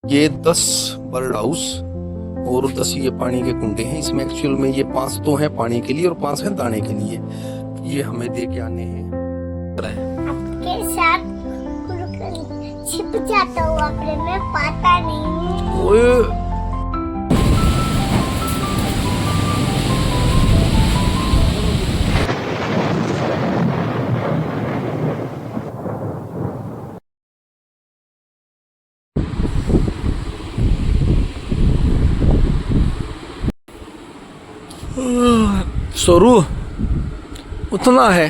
ये 10 bird house और 10 ये पानी के कुंडे हैं। इसमें एक्चुअल में ये 5 तो हैं पानी के लिए और 5 हैं दाने के लिए। ये हमें दे के आने हैं। आपके साथ छिप जाता हुआ मैं पता नहीं। ओए सोरू उतना है।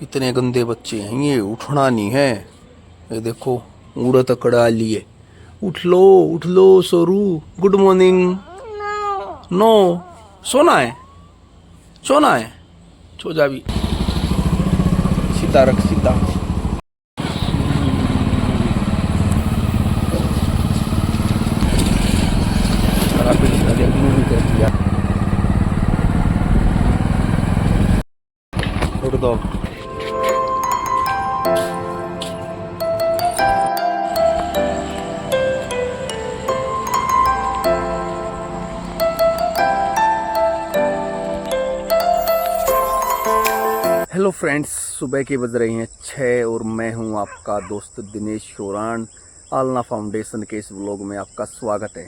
इतने गंदे बच्चे हैं, ये उठना नहीं है। ये देखो उड़त अकड़ा लिए। उठ लो सोरू। Good morning. नो सोना है, सोना है। सो जा भी। सीधा रख, सीधा। छोड़ दो। हेलो फ्रेंड्स, सुबह के बज रही हैं 6 और मैं हूं आपका दोस्त दिनेश शोरान। आलना फाउंडेशन के इस व्लॉग में आपका स्वागत है।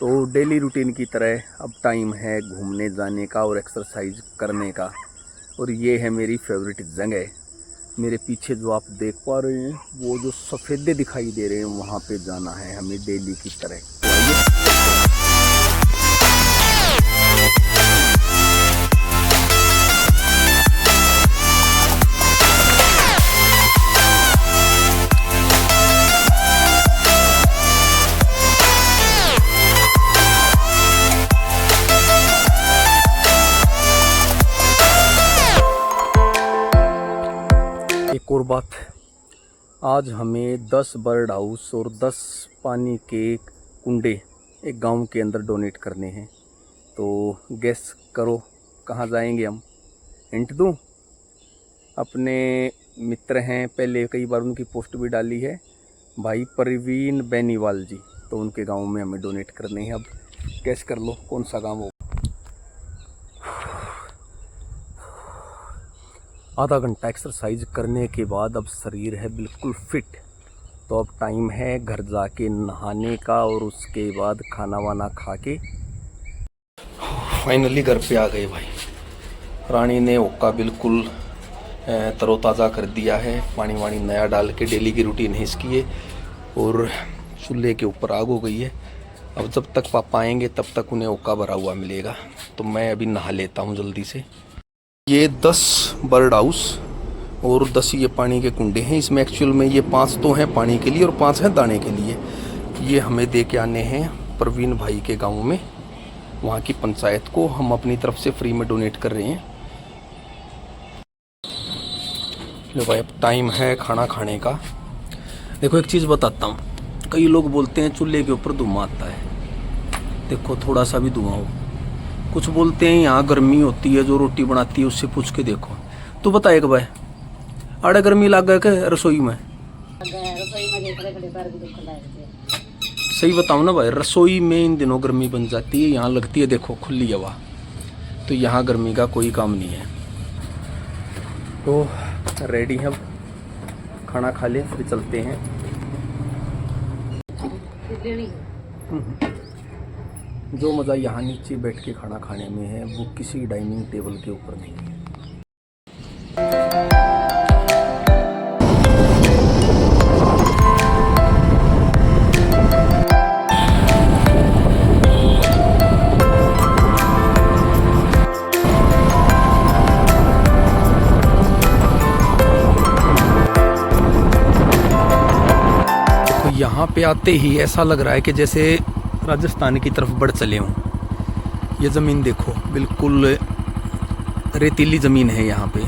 तो डेली रूटीन की तरह अब टाइम है घूमने जाने का और एक्सरसाइज करने का। और ये है मेरी फेवरेट जगह। मेरे पीछे जो आप देख पा रहे हैं वो जो सफ़ेदे दिखाई दे रहे हैं वहाँ पे जाना है हमें डेली की तरह। एक और बात, आज हमें 10 बर्ड हाउस और 10 पानी के कुंडे एक गांव के अंदर डोनेट करने हैं। तो गेस करो कहाँ जाएंगे हम? हिंट दूँ? अपने मित्र हैं, पहले कई बार उनकी पोस्ट भी डाली है, भाई प्रवीण बेनीवाल जी। तो उनके गांव में हमें डोनेट करने हैं। अब गेस कर लो कौन सा गांव हो। आधा घंटा एक्सरसाइज करने के बाद अब शरीर है बिल्कुल फिट। तो अब टाइम है घर जाके नहाने का और उसके बाद खाना वाना खा के फाइनली घर पे आ गए भाई। रानी ने ओका बिल्कुल तरोताज़ा कर दिया है, पानी वानी नया डाल के। डेली की रूटीन है इसकी है। और चूल्हे के ऊपर आग हो गई है। अब जब तक पापा आएंगे तब तक उन्हें ओका भरा हुआ मिलेगा। तो मैं अभी नहा लेता हूँ जल्दी से। ये 10 बर्ड हाउस और 10 ये पानी के कुंडे हैं। इसमें एक्चुअल में ये 5 तो हैं पानी के लिए और 5 हैं दाने के लिए। ये हमें दे के आने हैं प्रवीण भाई के गांव में। वहाँ की पंचायत को हम अपनी तरफ से फ्री में डोनेट कर रहे हैं। लो भाई, अब टाइम है खाना खाने का। देखो एक चीज़ बताता हूँ, कई लोग बोलते हैं चूल्हे के ऊपर धुआं आता है। देखो थोड़ा सा भी धुआं हो। कुछ बोलते हैं यहाँ गर्मी होती है, जो रोटी बनाती है उससे पूछ के देखो। तो बता एक भाई, आड़े गर्मी लग गए क्या रसोई में? सही बताऊँ ना भाई, रसोई में इन दिनों गर्मी बन जाती है। यहाँ लगती है देखो खुली हवा। तो यहाँ गर्मी का कोई काम नहीं है। तो रेडी है, खाना खा ले फिर चलते हैं। जो मज़ा यहाँ नीचे बैठ के खाना खाने में है वो किसी डाइनिंग टेबल के ऊपर नहीं है। तो यहाँ पे आते ही ऐसा लग रहा है कि जैसे राजस्थान की तरफ बढ़ चले हूँ। ये ज़मीन देखो बिल्कुल रेतीली ज़मीन है यहाँ पे।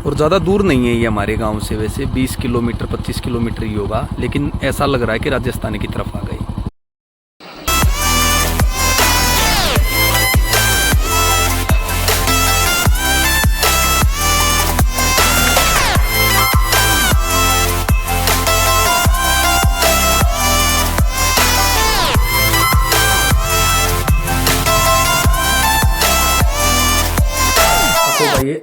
और ज़्यादा दूर नहीं है ये हमारे गांव से, वैसे 20 किलोमीटर 25 किलोमीटर ही होगा। लेकिन ऐसा लग रहा है कि राजस्थान की तरफ आ गए।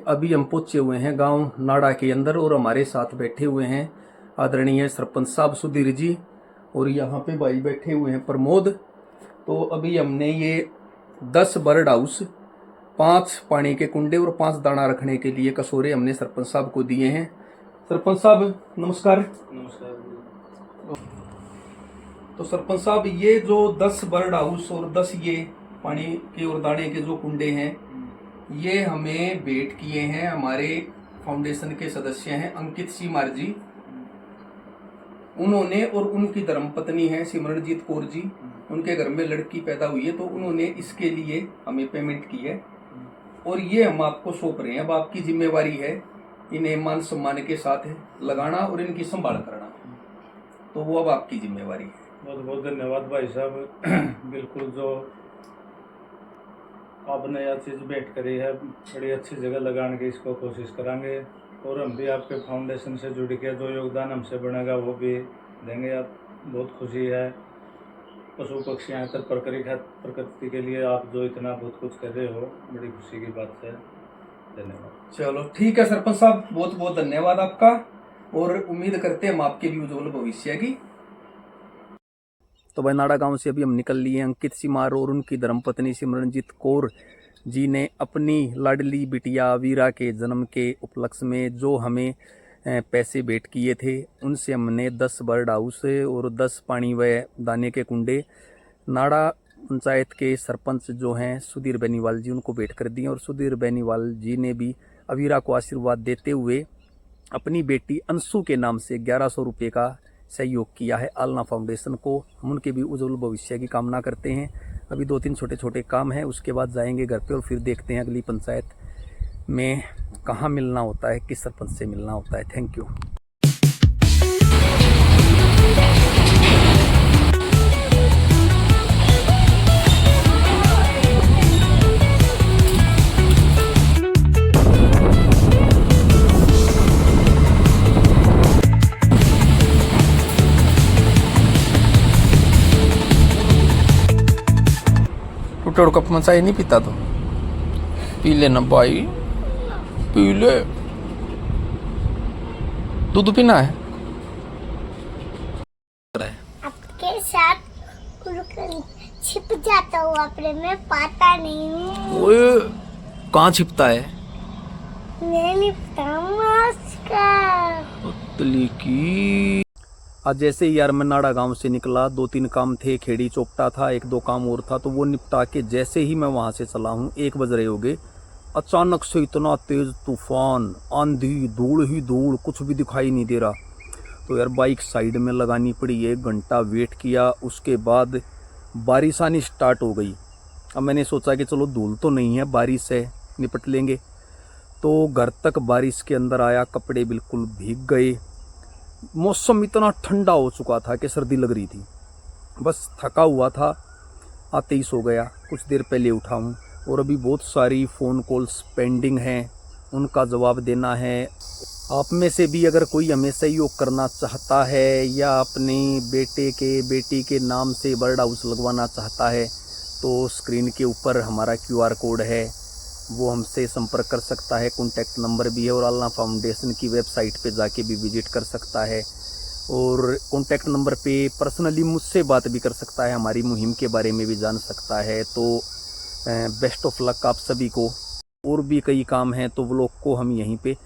अभी हम पहुंचे हुए हैं गांव नाड़ा के अंदर और हमारे साथ बैठे हुए हैं आदरणीय सरपंच साहब सुधीर जी और यहाँ पे भाई बैठे हुए हैं प्रमोद। तो अभी हमने ये 10 बर्ड हाउस, 5 पानी के कुंडे और 5 दाना रखने के लिए कसोरे हमने सरपंच साहब को दिए हैं। सरपंच साहब नमस्कार। नमस्कार। तो सरपंच साहब ये जो 10 बर्ड हाउस और 10 ये पानी के और दाने के जो कुंडे हैं ये हमें भेंट किए हैं हमारे फाउंडेशन के सदस्य हैं अंकित सीमार जी। उन्होंने और उनकी धर्मपत्नी है सिमरनजीत कौर जी, उनके घर में लड़की पैदा हुई है तो उन्होंने इसके लिए हमें पेमेंट की है और ये हम आपको सौंप रहे हैं। अब आपकी जिम्मेवारी है इन्हें मान सम्मान के साथ लगाना और इनकी संभाल करना, तो वो अब आपकी जिम्मेवारी है। बहुत बहुत धन्यवाद भाई साहब। बिल्कुल जो आपने यह चीज़ भेंट करी है बड़ी अच्छी जगह लगाने की इसको कोशिश करेंगे और हम भी आपके फाउंडेशन से जुड़ के जो योगदान हमसे बनेगा वो भी देंगे। आप बहुत खुशी है पशु पक्षी यहाँ तक प्रकृति के लिए आप जो इतना बहुत कुछ कर रहे हो, बड़ी खुशी की बात है। धन्यवाद। चलो ठीक है सरपंच साहब, बहुत बहुत धन्यवाद आपका और उम्मीद करते हैं हम आपके भी उज्जवल भविष्य की। तो भाई नाड़ा गांव से अभी हम निकल लिए। अंकित सीमार और उनकी धर्मपत्नी सिमरनजीत कौर जी ने अपनी लाडली बिटिया वीरा के जन्म के उपलक्ष्य में जो हमें पैसे भेंट किए थे उनसे हमने 10 बर्ड हाउस और 10 पानी व दाने के कुंडे नाड़ा पंचायत के सरपंच जो हैं सुधीर बेनीवाल जी उनको भेंट कर दिए और सुधीर बेनीवाल जी ने भी अवीरा को आशीर्वाद देते हुए अपनी बेटी अंशु के नाम से 1100 रुपये का सहयोग किया है आलना फाउंडेशन को। हम उनके भी उज्जवल भविष्य की कामना करते हैं। अभी 2-3 छोटे छोटे काम हैं, उसके बाद जाएंगे घर पे और फिर देखते हैं अगली पंचायत में कहाँ मिलना होता है, किस सरपंच से मिलना होता है। Thank you. टूटे कप में चाय नहीं पीता तो पी लेना भाई, पी ले। दूध पीना है। आपके साथ उड़कर छिप जाता हूँ, अपने में पाता नहीं हूँ। ओए कहाँ छिपता है? मैं नहीं पतली की। आज जैसे ही यार मैं नाड़ा गांव से निकला, 2-3 काम थे, खेड़ी चोपटा था, 1-2 काम और था, तो वो निपटा के जैसे ही मैं वहां से चला हूँ 1 बज रहे होगे, अचानक से इतना तेज तूफान, आंधी, धूल ही धूल, कुछ भी दिखाई नहीं दे रहा। तो यार बाइक साइड में लगानी पड़ी, 1 घंटा वेट किया, उसके बाद बारिश आनी स्टार्ट हो गई। अब मैंने सोचा कि चलो धूल तो नहीं है, बारिश से निपट लेंगे। तो घर तक बारिश के अंदर आया, कपड़े बिल्कुल भीग गए, मौसम इतना ठंडा हो चुका था कि सर्दी लग रही थी। बस थका हुआ था, आते ही सो गया। कुछ देर पहले उठा हूँ और अभी बहुत सारी फ़ोन कॉल्स पेंडिंग हैं, उनका जवाब देना है। आप में से भी अगर कोई हमें सहयोग करना चाहता है या अपने बेटी के नाम से बर्ड हाउस लगवाना चाहता है तो स्क्रीन के ऊपर हमारा QR कोड है, वो हमसे संपर्क कर सकता है। कॉन्टैक्ट नंबर भी है और आलना फाउंडेशन की वेबसाइट पे जाके भी विजिट कर सकता है और कॉन्टैक्ट नंबर पे पर्सनली मुझसे बात भी कर सकता है, हमारी मुहिम के बारे में भी जान सकता है। तो बेस्ट ऑफ लक आप सभी को। और भी कई काम हैं तो व्लॉग को हम यहीं पे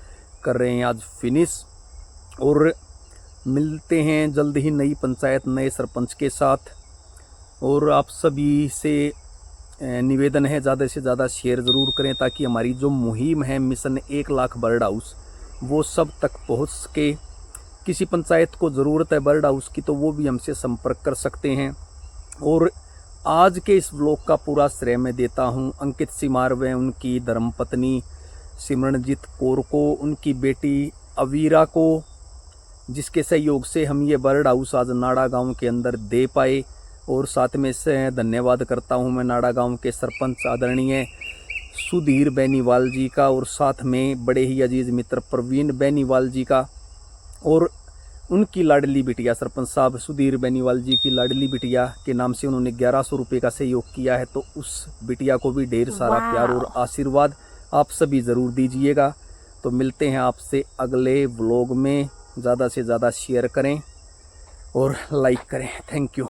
कर रहे हैं आज फिनिश और मिलते हैं जल्द ही नई पंचायत नए सरपंच के साथ। और आप सभी से निवेदन है ज़्यादा से ज़्यादा शेयर ज़रूर करें ताकि हमारी जो मुहिम है मिशन 1 लाख बर्ड हाउस वो सब तक पहुंच सके। किसी पंचायत को ज़रूरत है बर्ड हाउस की तो वो भी हमसे संपर्क कर सकते हैं। और आज के इस व्लॉग का पूरा श्रेय मैं देता हूं अंकित सीमार व उनकी धर्मपत्नी सिमरनजीत कौर को, उनकी बेटी अवीरा को, जिसके सहयोग से हम ये बर्ड हाउस आज नाड़ा गांव के अंदर दे पाए। और साथ में से धन्यवाद करता हूं मैं नाड़ा गांव के सरपंच आदरणीय सुधीर बेनीवाल जी का और साथ में बड़े ही अजीज़ मित्र प्रवीण बेनीवाल जी का और उनकी लाडली बिटिया सरपंच साहब सुधीर बेनीवाल जी की लाडली बिटिया के नाम से उन्होंने 1100 रुपये का सहयोग किया है। तो उस बिटिया को भी ढेर सारा प्यार और आशीर्वाद। आप सभी ज़रूर दीजिएगा। तो मिलते हैं आपसे अगले व्लॉग में। ज़्यादा से ज़्यादा शेयर करें और लाइक करें। Thank you.